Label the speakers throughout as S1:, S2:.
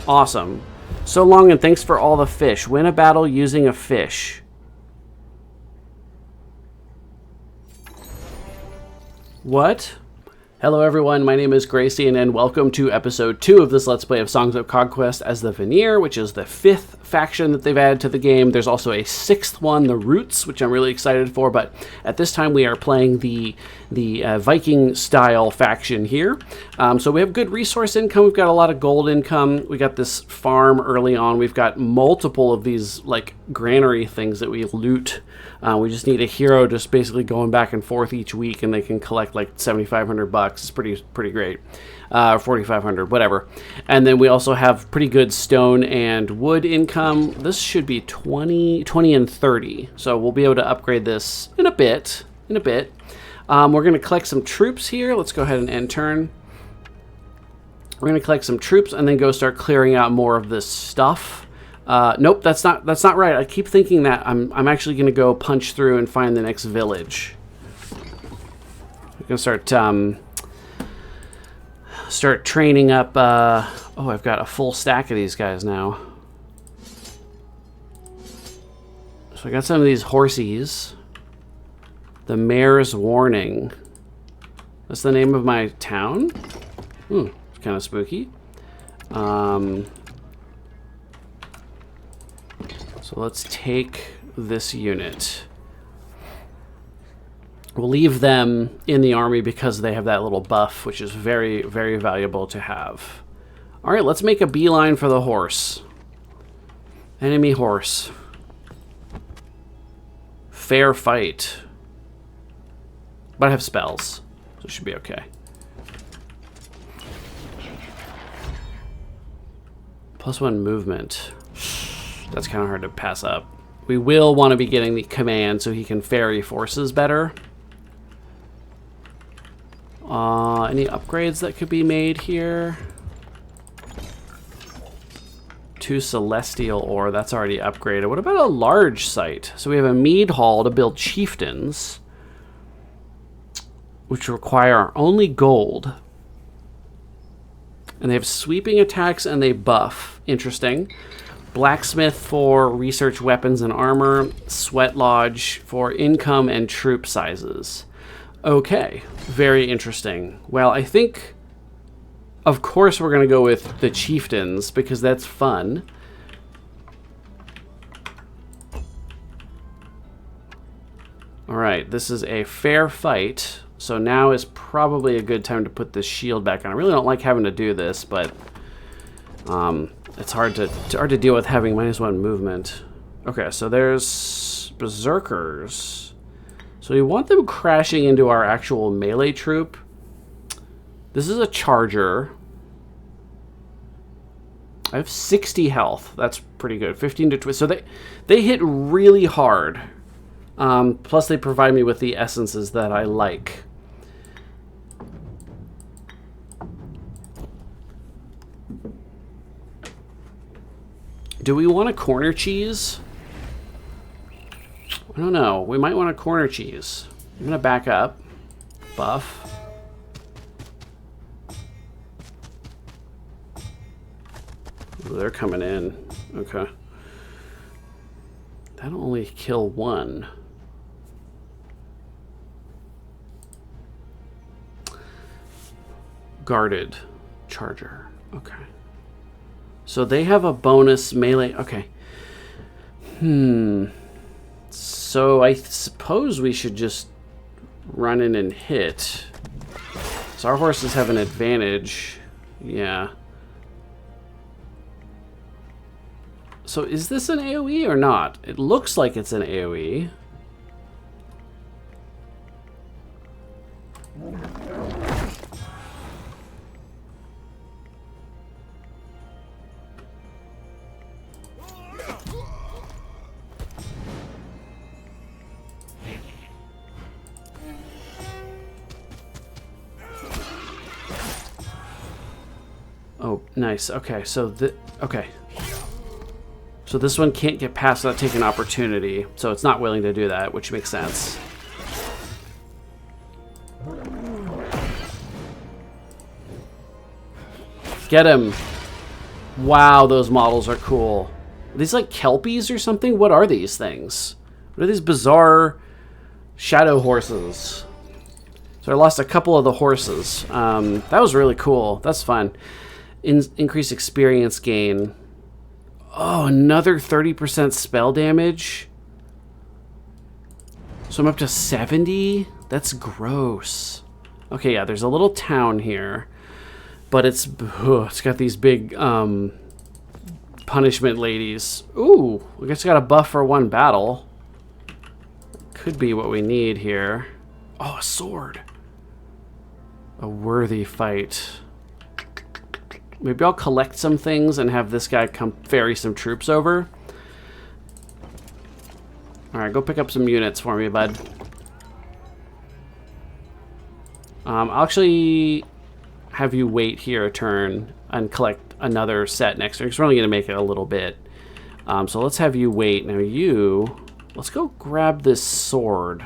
S1: Awesome. So long, and thanks for all the fish. Win a battle using a fish. What? Hello everyone, my name is Gracian, and welcome to episode 2 of this Let's Play of Songs of Conquest as the Vanir, which is the 5th faction that they've added to the game. There's also a 6th one, the Roots, which I'm really excited for, but at this time we are playing the Viking-style faction here. So we have good resource income, we've got a lot of gold income, we got this farm early on, we've got multiple of these, like, granary things that we loot. We just need a hero just basically going back and forth each week, and they can collect like 7,500 bucks. It's pretty great. 4,500, whatever. And then we also have pretty good stone and wood income. This should be 20, and 30. So we'll be able to upgrade this in a bit. We're going to collect some troops here. Let's go ahead and end turn. We're going to collect some troops and then go start clearing out more of this stuff. Nope, that's not right. I keep thinking that I'm actually going to go punch through and find the next village. I'm going to start training up. Oh, I've got a full stack of these guys now. So I got some of these horsies. The Mayor's Warning. That's the name of my town? It's kind of spooky. So let's take this unit. We'll leave them in the army because they have that little buff, which is very, very valuable to have. All right, let's make a beeline for the horse. Enemy horse. Fair fight. But I have spells, so it should be okay. +1 movement. That's kind of hard to pass up. We will want to be getting the command so he can ferry forces better. Any upgrades that could be made here? 2 celestial ore, that's already upgraded. What about a large site? So we have a mead hall to build chieftains, which require only gold. And they have sweeping attacks and they buff. Interesting. Blacksmith for research weapons and armor. Sweat Lodge for income and troop sizes. Okay, very interesting. Well, I think, of course, we're going to go with the chieftains because that's fun. All right, this is a fair fight. So now is probably a good time to put this shield back on. I really don't like having to do this, but it's hard to deal with having -1 movement. Okay, so there's berserkers. So we want them crashing into our actual melee troop. This is a charger. I have 60 health. That's pretty good. 15 to 20. So they hit really hard. Plus they provide me with the essences that I like. Do we want a corner cheese? I don't know. We might want a corner cheese. I'm going to back up. Buff. Ooh, they're coming in. Okay. That'll only kill 1. Guarded charger. Okay. So they have a bonus melee. Okay. So I suppose we should just run in and hit. So our horses have an advantage. Yeah. So is this an AoE or not? It looks like it's an AoE. Oh, nice. Okay, so okay. So this one can't get past without taking opportunity, so it's not willing to do that, which makes sense. Get him. Wow, those models are cool. Are these like Kelpies or something? What are these things? What are these bizarre shadow horses? So I lost a couple of the horses. That was really cool. That's fun. Increased experience gain. Oh, another 30% spell damage. So I'm up to 70? That's gross. Okay, yeah, there's a little town here. But it's got these big punishment ladies. Ooh, I guess I got a buff for one battle. Could be what we need here. Oh, a sword. A worthy fight. Maybe I'll collect some things and have this guy come ferry some troops over. Alright, go pick up some units for me, bud. I'll actually have you wait here a turn and collect another set next turn, because we're only going to make it a little bit. So let's have you wait. Now let's go grab this sword.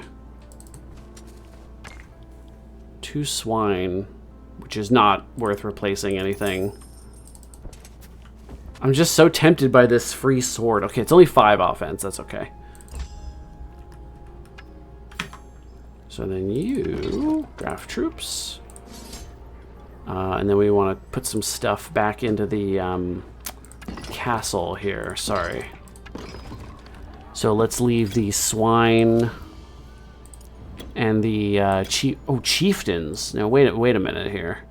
S1: 2 swine, which is not worth replacing anything. I'm just so tempted by this free sword. Okay, it's only 5 offense. That's okay. So then you draft troops. And then we want to put some stuff back into the castle here. Sorry. So let's leave the swine and the chieftains. Now wait a minute here.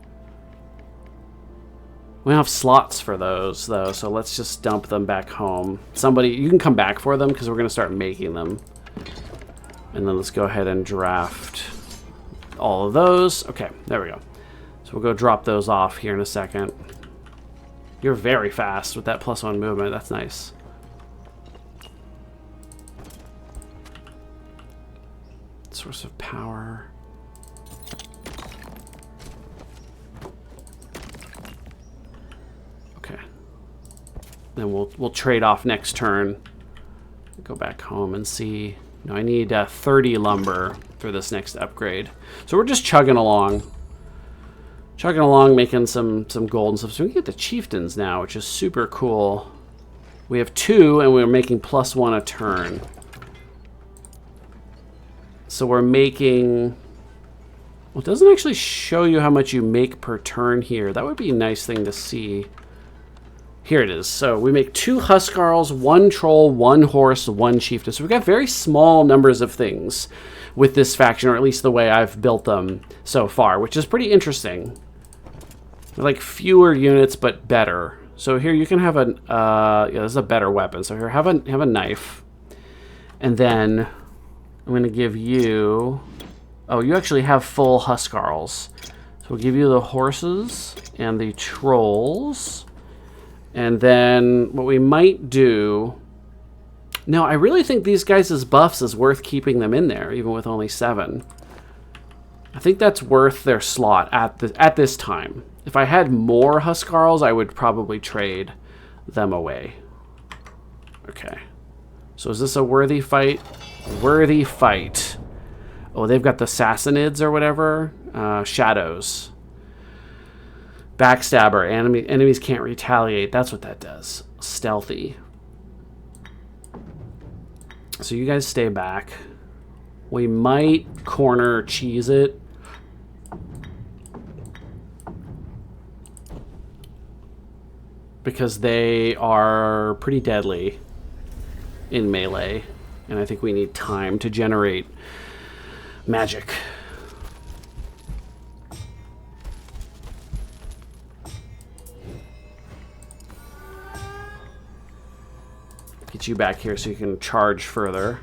S1: We don't have slots for those though, so let's just dump them back home. Somebody, you can come back for them because we're going to start making them. And then let's go ahead and draft all of those. Okay, there we go. So we'll go drop those off here in a second. You're very fast with that +1 movement. That's nice. Source of power. Okay. Then we'll trade off next turn. Go back home and see. No, I need 30 lumber for this next upgrade. So we're just chugging along. Chugging along, making some gold and stuff. So we can get the chieftains now, which is super cool. We have 2, and we're making +1 a turn. So we're making... Well, it doesn't actually show you how much you make per turn here. That would be a nice thing to see. Here it is. So we make 2 Huskarls, 1 Troll, 1 Horse, 1 Chieftain. So we've got very small numbers of things with this faction, or at least the way I've built them so far, which is pretty interesting. Like fewer units, but better. So here you can have a... yeah, this is a better weapon. So here, have a knife. And then I'm going to give you... Oh, you actually have full Huskarls. So we'll give you the horses and the trolls. And then what we might do... No, I really think these guys' buffs is worth keeping them in there, even with only 7. I think that's worth their slot at this time. If I had more Huskarls, I would probably trade them away. Okay. So is this a worthy fight? Worthy fight. Oh, they've got the Sassanids or whatever. Shadows. Backstabber. Enemies can't retaliate. That's what that does. Stealthy. So you guys stay back. We might corner cheese it. Because they are pretty deadly in melee. And I think we need time to generate magic. Get you back here so you can charge further.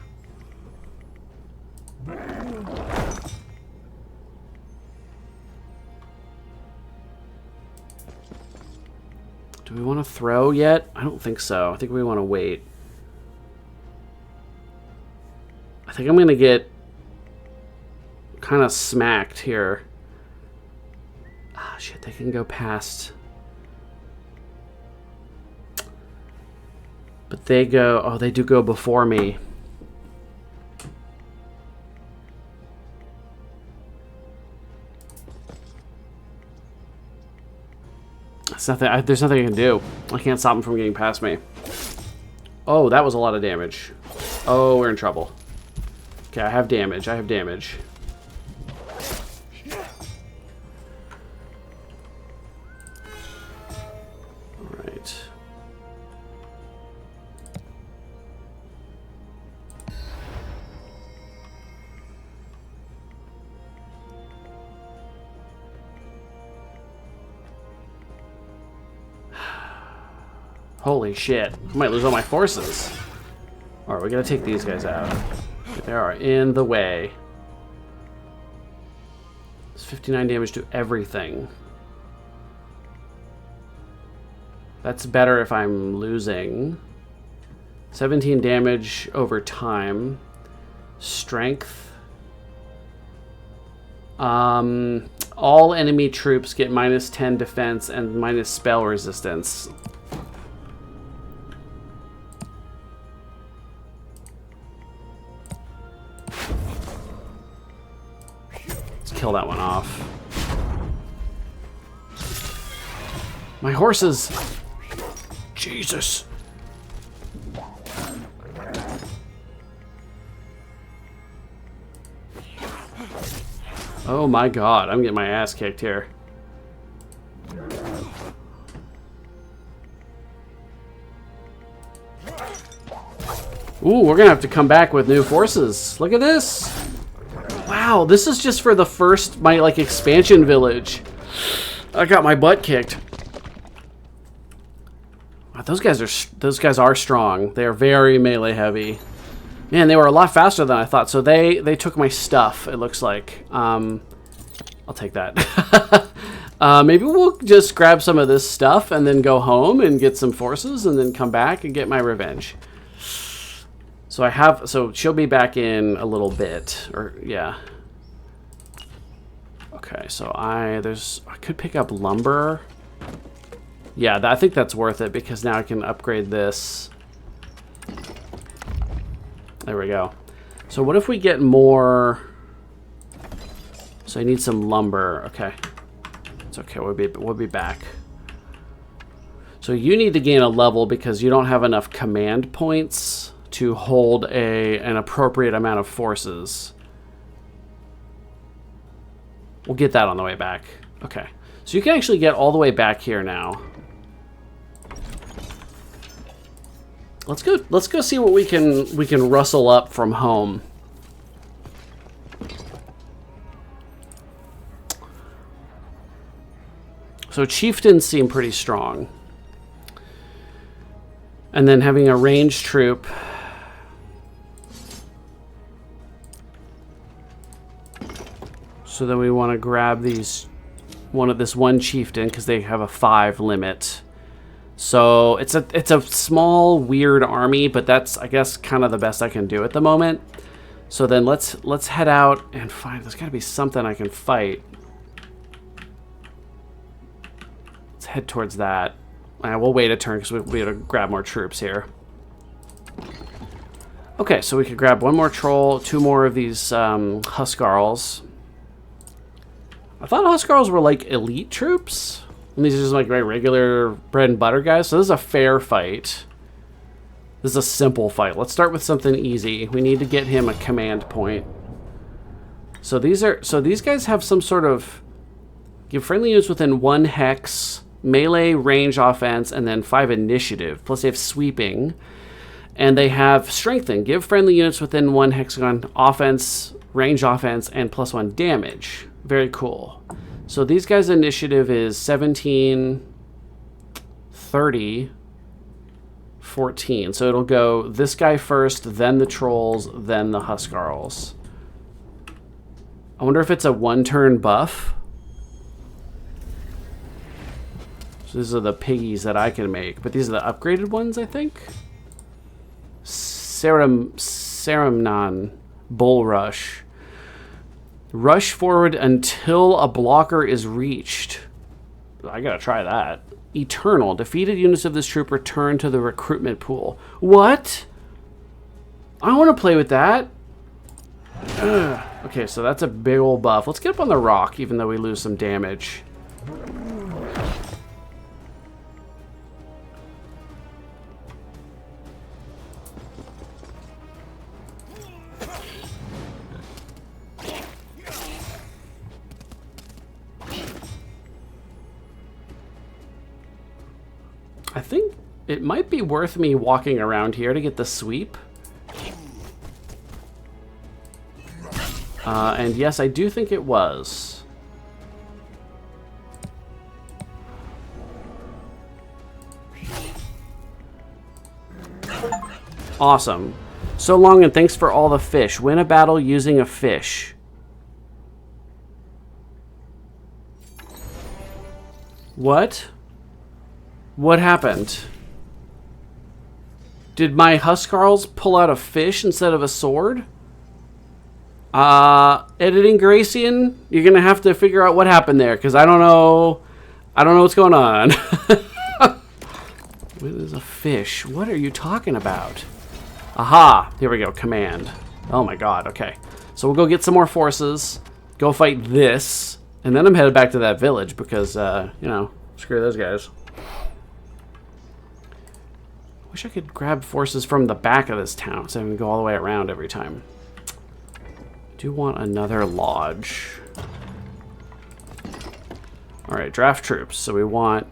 S1: Do we want to throw yet? I don't think so. I think we want to wait. I think I'm going to get kind of smacked here. Ah, shit, they can go past. But they go... Oh, they do go before me. It's nothing. There's nothing I can do. I can't stop him from getting past me. Oh, that was a lot of damage. Oh, we're in trouble. Okay, I have damage. I have damage. Alright. Holy shit. I might lose all my forces. Alright, we gotta take these guys out. They are in the way. It's 59 damage to everything. That's better if I'm losing. 17 damage over time. Strength. All enemy troops get -10 defense and minus spell resistance. Kill that one off. My horses! Jesus! Oh my god, I'm getting my ass kicked here. Ooh, we're gonna have to come back with new forces. Look at this! Wow, this is just for the first, my like expansion village. I got my butt kicked. Wow, those guys are strong. They are very melee heavy. Man, they were a lot faster than I thought. So they took my stuff. It looks like. I'll take that. Maybe we'll just grab some of this stuff and then go home and get some forces and then come back and get my revenge. So she'll be back in a little bit, or yeah. Okay, so I could pick up lumber. Yeah, I think that's worth it because now I can upgrade this. There we go. So what if we get more? So I need some lumber. Okay, it's okay. We'll be back. So you need to gain a level because you don't have enough command points to hold an appropriate amount of forces. We'll get that on the way back. Okay. So you can actually get all the way back here now. Let's go see what we can rustle up from home. So chieftains seem pretty strong. And then having a ranged troop. So then we want to grab this one chieftain because they have a 5 limit. So it's a small weird army, but that's I guess kind of the best I can do at the moment. So then let's head out and find. There's got to be something I can fight. Let's head towards that. We'll wait a turn because we got to grab more troops here. Okay, so we could grab one more troll, 2 more of these Huskarls. I thought Huskarls were like elite troops. And these are just like very regular bread and butter guys. So this is a fair fight. This is a simple fight. Let's start with something easy. We need to get him a command point. So these guys have some sort of give friendly units within 1 hex, melee, range, offense, and then 5 initiative. Plus they have sweeping. And they have strengthen. Give friendly units within 1 hexagon, offense, range offense, and +1 damage. Very cool. So these guys' initiative is 17, 30, 14. So it'll go this guy first, then the trolls, then the Huskarls. I wonder if it's a 1-turn buff. So these are the piggies that I can make, but these are the upgraded ones, I think. Saramnon, Bull Rush. Rush forward until a blocker is reached. I gotta try that. Eternal. Defeated units of this troop return to the recruitment pool. What? I want to play with that. Ugh. Okay, so that's a big old buff. Let's get up on the rock, even though we lose some damage. I think it might be worth me walking around here to get the sweep. And yes, I do think it was. Awesome. So long, and thanks for all the fish. Win a battle using a fish. What? What happened? Did my Huskarls pull out a fish instead of a sword? Editing Gracian, you're gonna have to figure out what happened there, because I don't know what's going on. What is a fish? What are you talking about? Aha! Here we go. Command. Oh my god. Okay. So we'll go get some more forces. Go fight this. And then I'm headed back to that village because, you know, screw those guys. Wish I could grab forces from the back of this town so I can go all the way around every time. Do want another lodge. Alright, draft troops. So we want...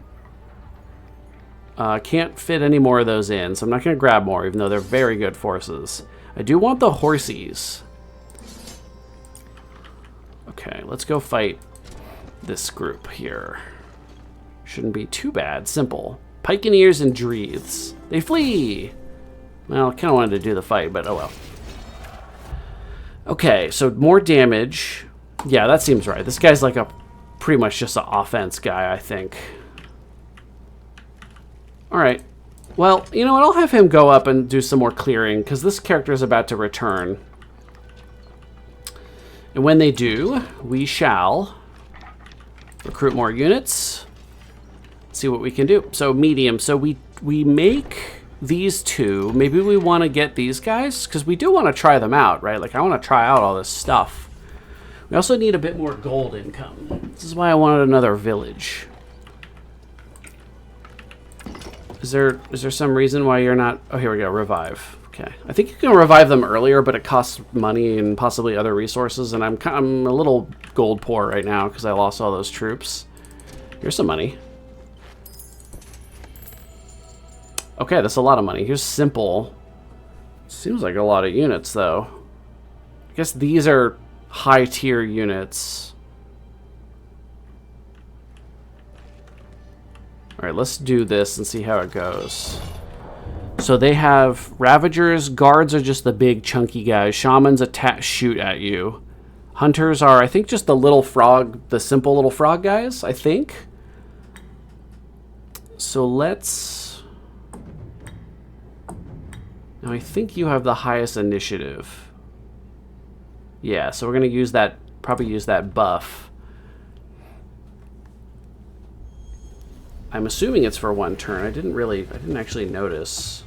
S1: can't fit any more of those in, so I'm not going to grab more, even though they're very good forces. I do want the horsies. Okay, let's go fight this group here. Shouldn't be too bad. Simple. Pikeneers and Dreaths. They flee! Well, I kind of wanted to do the fight, but oh well. Okay, so more damage. Yeah, that seems right. This guy's like a pretty much just an offense guy, I think. Alright. Well, you know what? I'll have him go up and do some more clearing, because this character is about to return. And when they do, we shall recruit more units. See what we can do. So medium. So we make these two. Maybe we want to get these guys, because we do want to try them out, right? Like, I want to try out all this stuff. We also need a bit more gold income. This is why I wanted another village. Is there some reason why you're not... Oh, here we go. Revive. Okay. I think you can revive them earlier, but it costs money and possibly other resources, and I'm a little gold poor right now because I lost all those troops. Here's some money. Okay, that's a lot of money. Here's simple. Seems like a lot of units, though. I guess these are high-tier units. Alright, let's do this and see how it goes. So they have Ravagers. Guards are just the big chunky guys. Shamans shoot at you. Hunters are, I think, just the little frog, the simple little frog guys, I think. So let's... Now I think you have the highest initiative. Yeah, so we're going to use that, probably use that buff. I'm assuming it's for one turn. I didn't actually notice.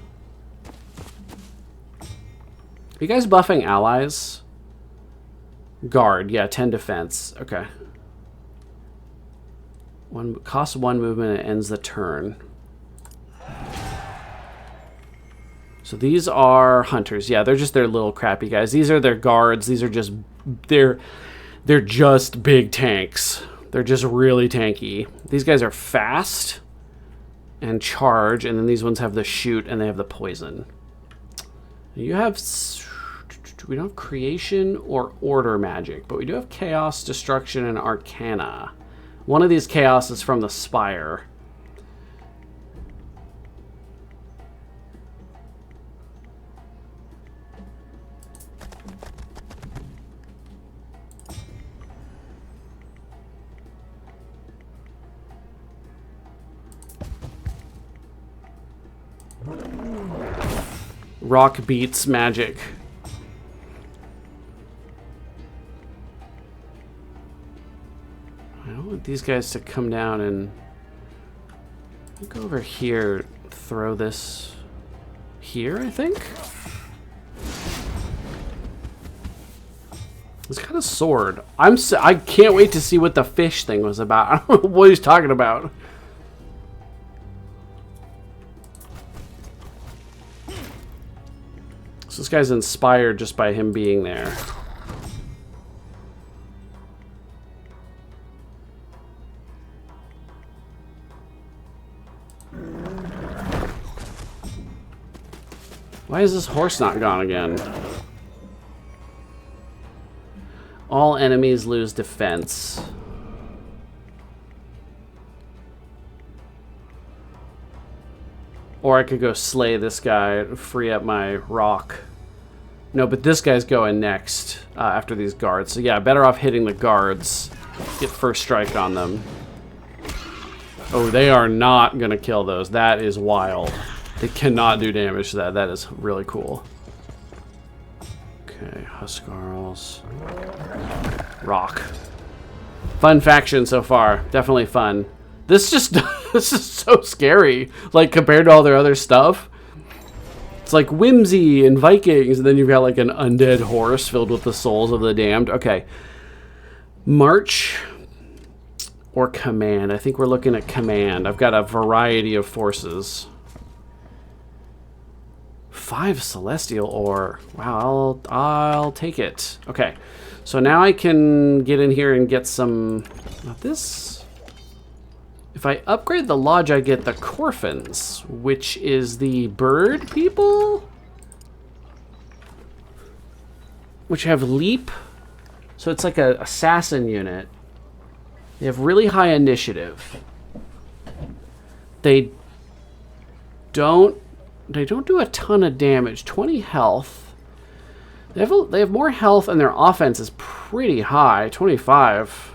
S1: Are you guys buffing allies? Guard, yeah, 10 defense. Okay. Costs 1 movement and ends the turn. So these are hunters. Yeah, they're just their little crappy guys. These are their guards. These are just they're just big tanks. They're just really tanky. These guys are fast and charge, and then these ones have the shoot and they have the poison. You have... We don't have creation or order magic, but we do have chaos, destruction, and arcana. One of these chaos is from the spire. Rock beats magic. I don't want these guys to come down and... I'll go over here, throw this here, I think? It's got a sword. I can't wait to see what the fish thing was about. I don't know what he's talking about. So this guy's inspired just by him being there. Why is this horse not gone again? All enemies lose defense. Or I could go slay this guy, free up my rock. No, but this guy's going next after these guards. So yeah, better off hitting the guards. Get first strike on them. Oh, they are not going to kill those. That is wild. They cannot do damage to that. That is really cool. Okay, Huskarls. Rock. Fun faction so far. Definitely fun. This just this is so scary. Like compared to all their other stuff. It's like whimsy and Vikings, and then you've got like an undead horse filled with the souls of the damned. Okay. March or command. I think we're looking at command. I've got a variety of forces. 5 celestial ore. Wow, I'll take it. Okay. So now I can get in here and get some... Not this. If I upgrade the lodge, I get the Corfins, which is the bird people? Which have leap. So it's like an assassin unit. They have really high initiative. They don't do a ton of damage. 20 health. They have more health, and their offense is pretty high. 25.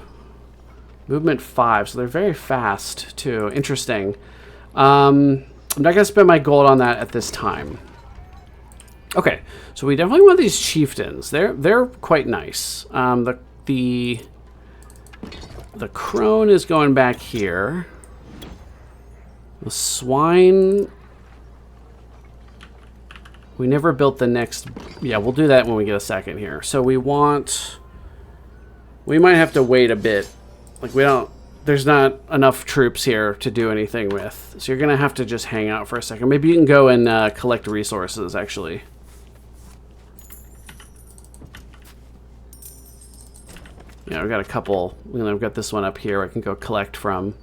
S1: Movement 5, so they're very fast too. Interesting. I'm not gonna spend my gold on that at this time. Okay, so we definitely want these chieftains. They're quite nice. The crone is going back here. The swine. We never built the next... Yeah, we'll do that when we get a second here. So we want... We might have to wait a bit. Like, we don't... There's not enough troops here to do anything with. So you're going to have to just hang out for a second. Maybe you can go and collect resources, actually. Yeah, we've got a couple... You know, we've got this one up here I can go collect from.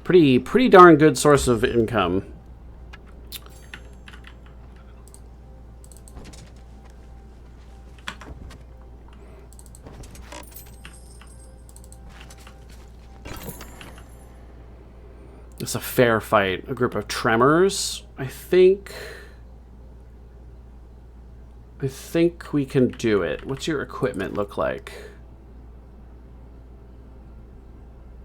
S1: Pretty darn good source of income. It's a fair fight. A group of tremors. I think we can do it. What's your equipment look like?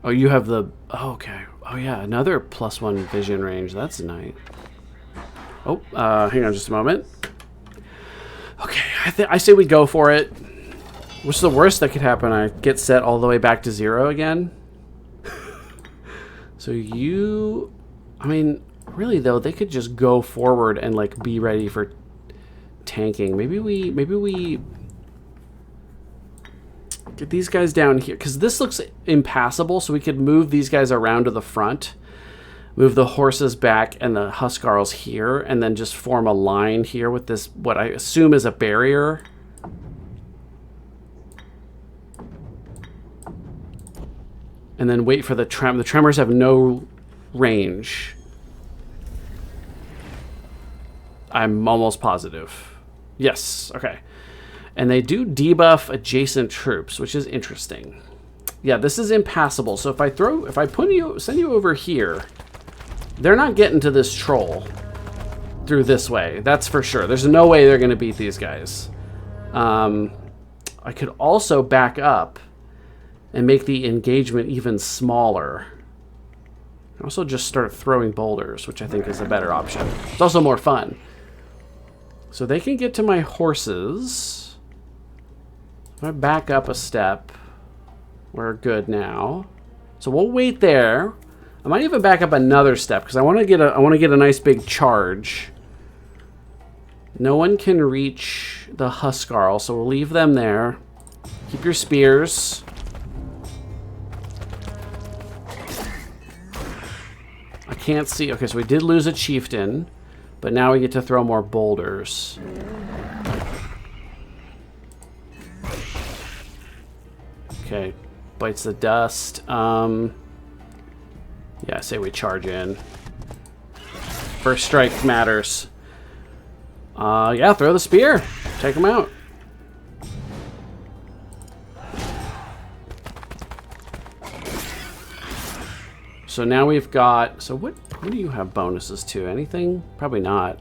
S1: Oh, you have the... Oh, okay. Oh, yeah. Another +1 vision range. That's nice. Oh, hang on just a moment. Okay, I say we go for it. What's the worst that could happen? I get set all the way back to 0 again? So you... I mean, really, though, they could just go forward and, like, be ready for tanking. Maybe we get these guys down here. Because this looks impassable, so we could move these guys around to the front. Move the horses back and the Huskarls here. And then just form a line here with this, what I assume is a barrier. And then wait for the trem. The tremors have no range. I'm almost positive. Yes, okay. And they do debuff adjacent troops, which is interesting. Yeah, this is impassable. So if I send you over here, they're not getting to this troll through this way. That's for sure. There's no way they're going to beat these guys. I could also back up and make the engagement even smaller. Also just start throwing boulders, which I think is a better option. It's also more fun. So they can get to my horses. If I back up a step, we're good now. So we'll wait there. I might even back up another step because I want to get a nice big charge. No one can reach the Huskarl, so we'll leave them there. Keep your spears. I can't see. Okay, so we did lose a chieftain, but now we get to throw more boulders. Okay, bites the dust. Yeah, I say we charge in. First strike matters. Yeah, throw the spear. Take them out. So now we've got... So what do you have bonuses to? Anything? Probably not.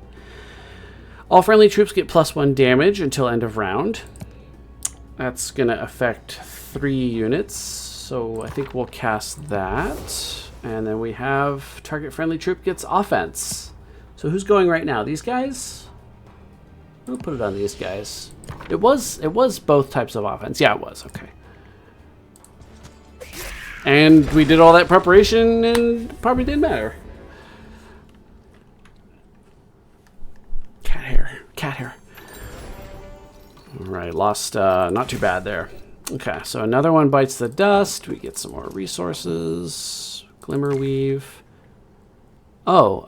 S1: All friendly troops get +1 damage until end of round. That's going to affect 3 units. So I think we'll cast that. And then we have target friendly troop gets offense. So who's going right now? These guys? We'll put it on these guys. It was both types of offense. Yeah, it was. Okay. And we did all that preparation and it probably didn't matter. Cat hair. Cat hair. All right, lost, not too bad there. Okay, so another one bites the dust. We get some more resources. Glimmer weave. Oh,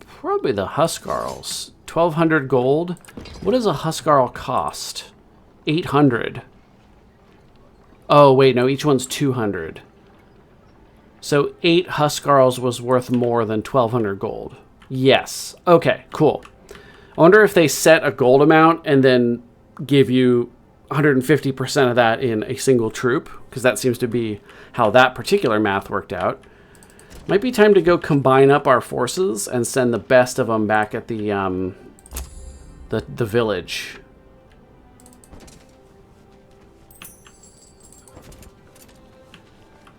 S1: probably the Huskarls. 1,200 gold. What does a Huskarl cost? 800. Oh, wait, no, each one's 200. So 8 Huskarls was worth more than 1,200 gold. Yes. Okay, cool. I wonder if they set a gold amount and then give you 150% of that in a single troop, because that seems to be how that particular math worked out. Might be time to go combine up our forces and send the best of them back at the village.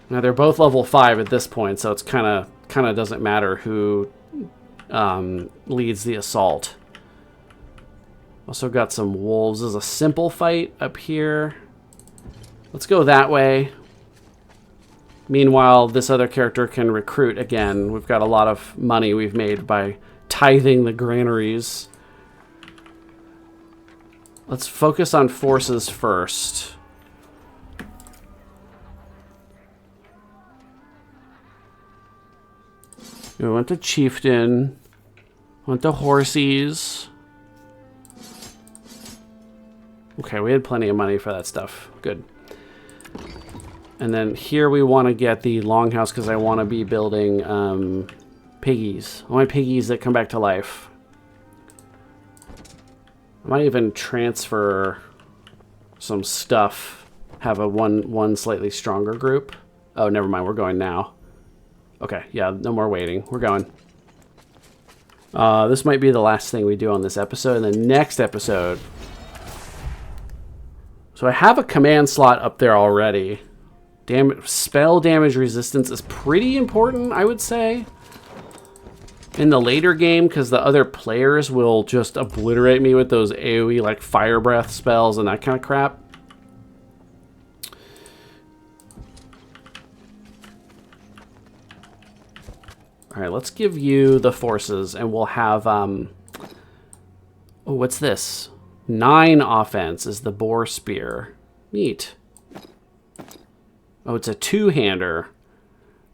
S1: Now they're both level 5 at this point, so it's kind of doesn't matter who leads the assault. Also got some wolves. This is a simple fight up here. Let's go that way. Meanwhile, this other character can recruit again. We've got a lot of money we've made by tithing the granaries. Let's focus on forces first. We went to Chieftain. Went to Horsies. Okay, we had plenty of money for that stuff. Good. And then here we want to get the longhouse because I want to be building piggies. I want piggies that come back to life. I might even transfer some stuff. Have a one slightly stronger group. Oh, never mind. We're going now. Okay, yeah, no more waiting. We're going. This might be the last thing we do on this episode. And the next episode... So I have a command slot up there already. Spell damage resistance is pretty important, I would say. In the later game, because the other players will just obliterate me with those AoE, like fire breath spells and that kind of crap. Alright, let's give you the forces, and we'll have... Oh, what's this? 9 offense is the boar spear. Neat. Oh, it's a 2-hander.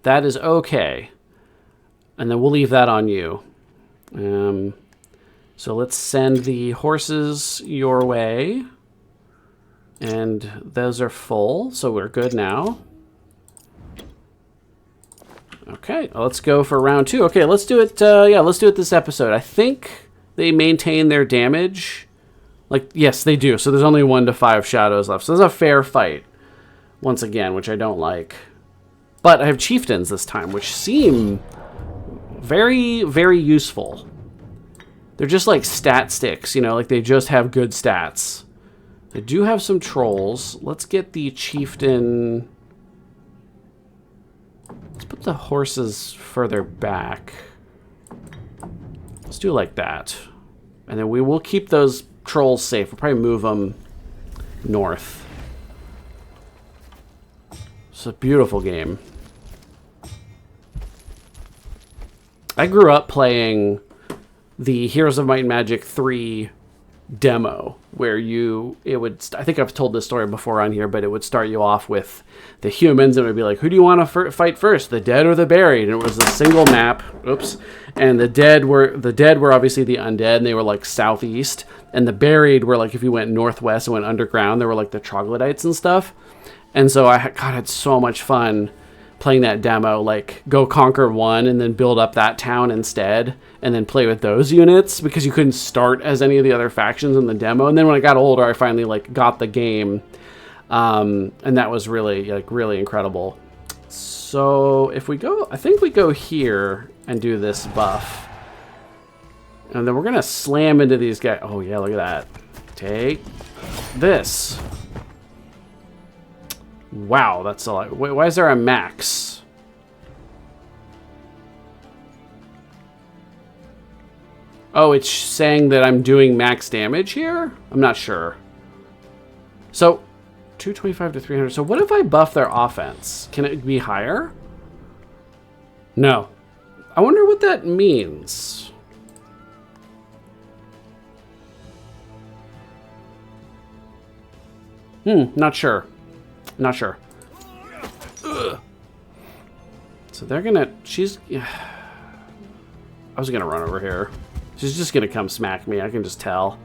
S1: That is okay. And then we'll leave that on you. So let's send the horses your way. And those are full, so we're good now. Okay, well, let's go for round 2. Okay, let's do it. Yeah, let's do it this episode. I think they maintain their damage. Like, yes, they do. So there's only 1 to 5 shadows left. So there's a fair fight. Once again, which I don't like. But I have chieftains this time, which seem very, very useful. They're just like stat sticks, you know, like they just have good stats. They do have some trolls. Let's get the chieftain... Let's put the horses further back. Let's do it like that. And then we will keep those trolls safe. We'll probably move them north. It's a beautiful game. I grew up playing the Heroes of Might and Magic 3 demo, where I think I've told this story before on here, but it would start you off with the humans, and it would be like, who do you want to fight first, the dead or the buried? And it was a single map. Oops. And the dead were obviously the undead, and they were like southeast, and the buried were like, if you went northwest and went underground, they were like the troglodytes and stuff. And so I had so much fun playing that demo, like go conquer one and then build up that town instead and then play with those units, because you couldn't start as any of the other factions in the demo. And then when I got older, I finally like got the game, and that was really really incredible. So if we go, I think we go here and do this buff, and then we're gonna slam into these guys. Oh yeah, look at that. Take this. Wow, that's a lot. Wait, why is there a max? Oh, it's saying that I'm doing max damage here? I'm not sure. So, 225 to 300. So what if I buff their offense? Can it be higher? No. I wonder what that means. Not sure. Not sure. Ugh. So they're gonna... I was gonna run over here. She's just gonna come smack me. I can just tell.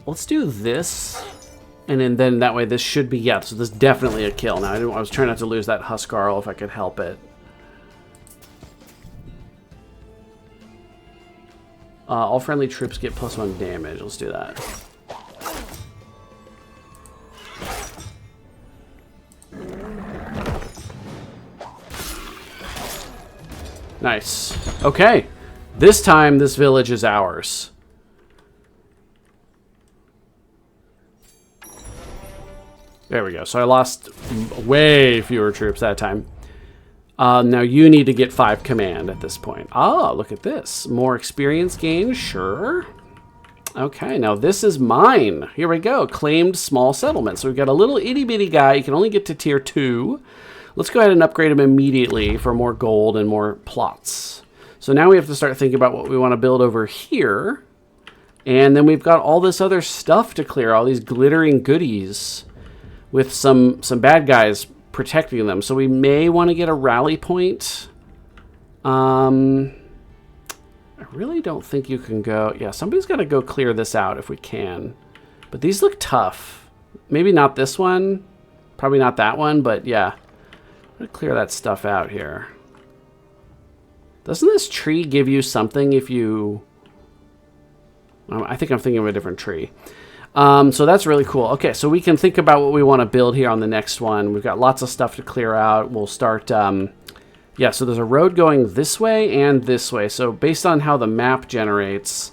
S1: Let's do this, and then that way this should be, yeah, so this is definitely a kill. Now, I was trying not to lose that Huskarl if I could help it. All friendly troops get +1 damage. Let's do that. Nice. Okay. This time, this village is ours. There we go. So I lost way fewer troops that time. Now you need to get 5 command at this point. Ah, look at this. More experience gain, sure. Okay, now this is mine. Here we go. Claimed small settlement. So we've got a little itty bitty guy. You can only get to tier 2. Let's go ahead and upgrade him immediately for more gold and more plots. So now we have to start thinking about what we want to build over here. And then we've got all this other stuff to clear, all these glittering goodies, with some bad guys protecting them. So we may want to get a rally point. I really don't think you can go... Yeah, somebody's got to go clear this out if we can. But these look tough. Maybe not this one. Probably not that one, but yeah. I'm going to clear that stuff out here. Doesn't this tree give you something if you... I think I'm thinking of a different tree. So that's really cool. Okay, so we can think about what we want to build here on the next one. We've got lots of stuff to clear out. We'll start, yeah, so there's a road going this way and this way. So based on how the map generates,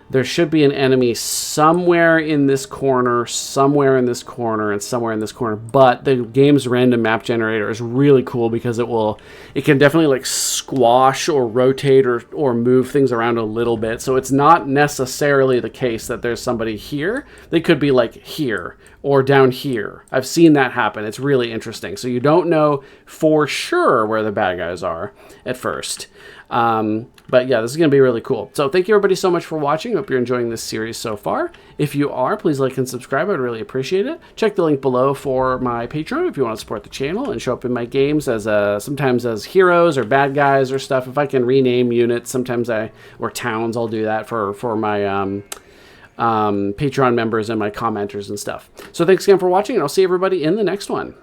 S1: there should be an enemy somewhere in this corner, somewhere in this corner, and somewhere in this corner. But the game's random map generator is really cool because it can definitely like squash or rotate or move things around a little bit. So it's not necessarily the case that there's somebody here. They could be like here or down here. I've seen that happen. It's really interesting. So you don't know for sure where the bad guys are at first. But yeah, this is going to be really cool. So thank you everybody so much for watching. Hope you're enjoying this series so far. If you are, please like and subscribe. I'd really appreciate it. Check the link below for my Patreon if you want to support the channel and show up in my games as sometimes as heroes or bad guys or stuff. If I can rename units, sometimes or towns, I'll do that for my Patreon members and my commenters and stuff. So thanks again for watching, and I'll see everybody in the next one.